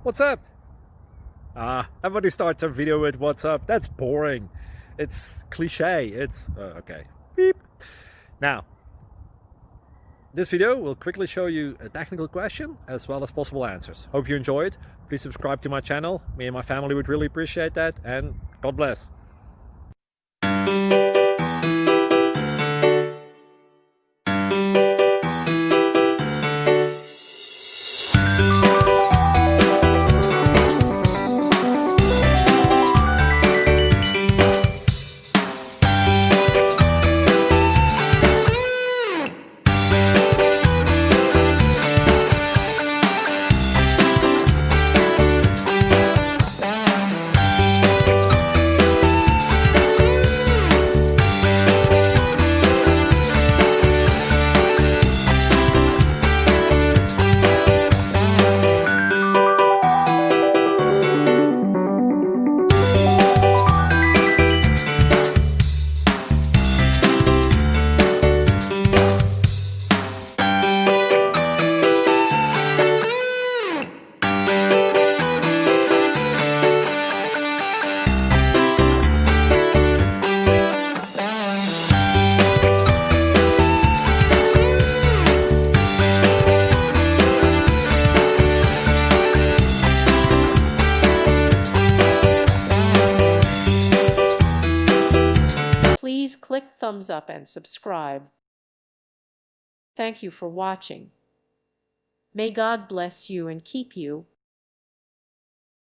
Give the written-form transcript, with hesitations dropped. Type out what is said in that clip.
What's up? Everybody starts a video with what's up. That's boring. It's cliche. It's okay. Beep. Now, this video will quickly show you a technical question as well as possible answers. Hope you enjoy it. Please subscribe to my channel. Me and my family would really appreciate that, and God bless. Please click thumbs up and subscribe. Thank you for watching. May God bless you and keep you.